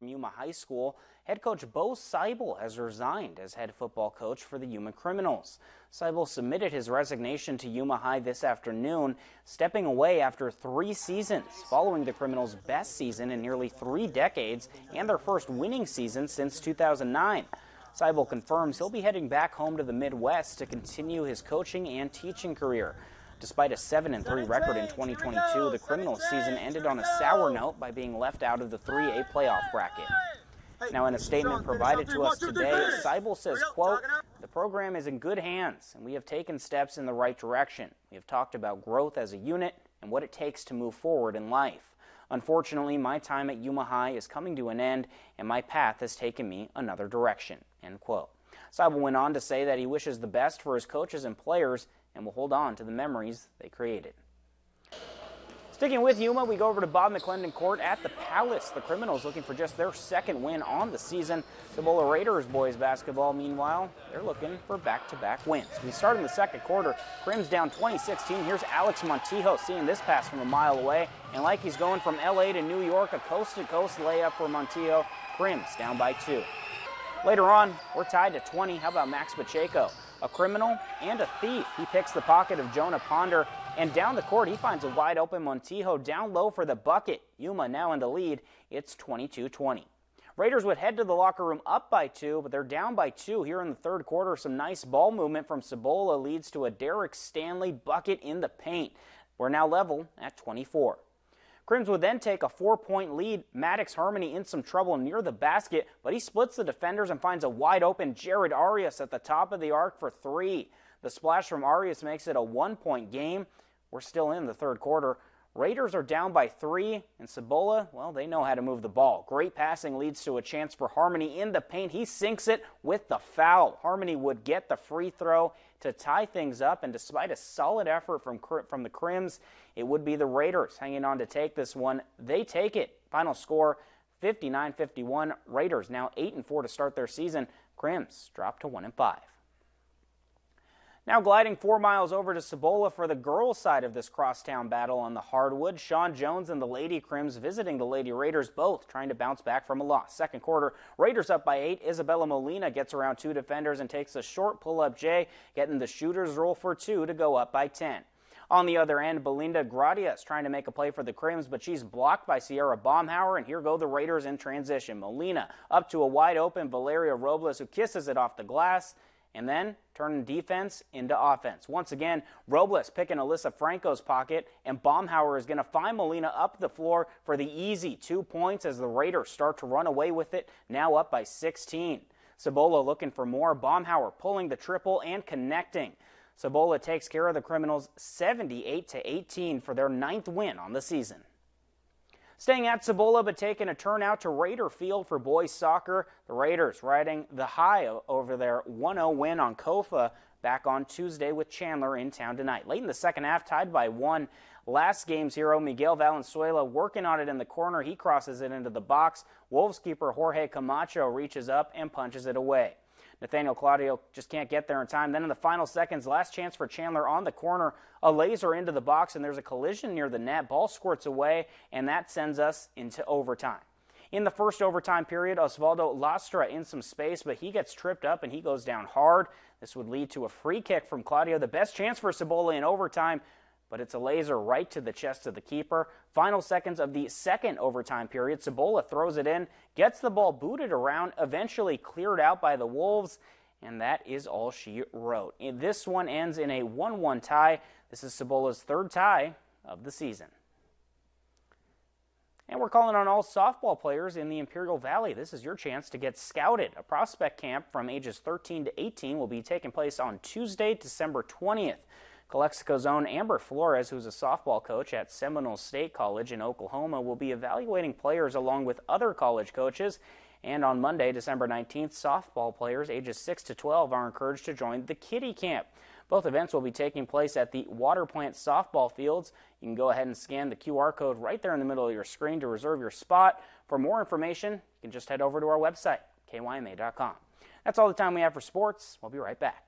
Yuma High School, head coach Bo Cibola has resigned as head football coach for the Yuma Criminals. Cibola submitted his resignation to Yuma High this afternoon, stepping away after 3 seasons, following the Criminals' best season in nearly 3 decades and their first winning season since 2009. Cibola confirms he'll be heading back home to the Midwest to continue his coaching and teaching career. Despite a 7-3 record in 2022, the Criminals season ended on a sour note by being left out of the 3A playoff bracket. Now, in a statement provided to us today, Cibola says, quote, "The program is in good hands, and we have taken steps in the right direction. We have talked about growth as a unit and what it takes to move forward in life. Unfortunately, my time at Yuma High is coming to an end, and my path has taken me another direction," end quote. Cibola went on to say that he wishes the best for his coaches and players and will hold on to the memories they created. Sticking with Yuma, we go over to Bob McClendon Court at the Palace. The Criminals looking for just their 2nd win on the season. Cibola Raiders boys basketball, meanwhile, they're looking for back-to-back wins. We start in the 2nd quarter. Crims down 20-16. Here's Alex Montijo seeing this pass from a mile away. And like he's going from LA to New York, a coast-to-coast layup for Montijo. Crims down by 2. Later on, we're tied to 20. How about Max Pacheco? A criminal and a thief. He picks the pocket of Jonah Ponder, and down the court he finds a wide open Montijo down low for the bucket. Yuma now in the lead. It's 22-20. Raiders would head to the locker room up by 2, but they're down by 2 here in the 3rd quarter. Some nice ball movement from Cibola leads to a Derek Stanley bucket in the paint. We're now level at 24. Crims would then take a 4-point lead. Maddox Harmony in some trouble near the basket, but he splits the defenders and finds a wide-open Jared Arias at the top of the arc for 3. The splash from Arias makes it a 1-point game. We're still in the 3rd quarter. Raiders are down by 3, and Cibola, well, they know how to move the ball. Great passing leads to a chance for Harmony in the paint. He sinks it with the foul. Harmony would get the free throw to tie things up, and despite a solid effort from the Crims, it would be the Raiders hanging on to take this one. They take it. Final score, 59-51. Raiders now 8-4 to start their season. Crims drop to 1-5. Now gliding 4 miles over to Cibola for the girls' side of this crosstown battle on the hardwood. Sean Jones and the Lady Crims visiting the Lady Raiders, both trying to bounce back from a loss. 2nd quarter, Raiders up by 8. Isabella Molina gets around 2 defenders and takes a short pull-up J, getting the shooter's roll for 2 to go up by 10. On the other end, Belinda Gradia is trying to make a play for the Crims, but she's blocked by Sierra Baumhauer, and here go the Raiders in transition. Molina up to a wide-open Valeria Robles, who kisses it off the glass, and then turning defense into offense. Once again, Robles picking Alyssa Franco's pocket, and Baumhauer is going to find Molina up the floor for the easy 2 points as the Raiders start to run away with it, now up by 16. Cibola looking for more. Baumhauer pulling the triple and connecting. Cibola takes care of the Criminals 78-18 for their 9th win on the season. Staying at Cibola, but taking a turn out to Raider Field for boys soccer. The Raiders riding the high over their 1-0 win on Kofa back on Tuesday with Chandler in town tonight. Late in the 2nd half, tied by 1. Last game's hero, Miguel Valenzuela, working on it in the corner. He crosses it into the box. Wolves keeper Jorge Camacho reaches up and punches it away. Nathaniel Claudio just can't get there in time. Then in the final seconds, last chance for Chandler on the corner. A laser into the box, and there's a collision near the net. Ball squirts away, and that sends us into overtime. In the first overtime period, Osvaldo Lastra in some space, but he gets tripped up and he goes down hard. This would lead to a free kick from Claudio. The best chance for Cibola in overtime, but it's a laser right to the chest of the keeper. Final seconds of the 2nd overtime period, Cibola throws it in, gets the ball booted around, eventually cleared out by the Wolves, and that is all she wrote. This one ends in a 1-1 tie. This is Cibola's 3rd tie of the season. And we're calling on all softball players in the Imperial Valley. This is your chance to get scouted. A prospect camp from ages 13 to 18 will be taking place on Tuesday, December 20th. Calexico's own Amber Flores, who's a softball coach at Seminole State College in Oklahoma, will be evaluating players along with other college coaches. And on Monday, December 19th, softball players ages 6 to 12 are encouraged to join the Kiddie Camp. Both events will be taking place at the Water Plant softball fields. You can go ahead and scan the QR code right there in the middle of your screen to reserve your spot. For more information, you can just head over to our website, kyma.com. That's all the time we have for sports. We'll be right back.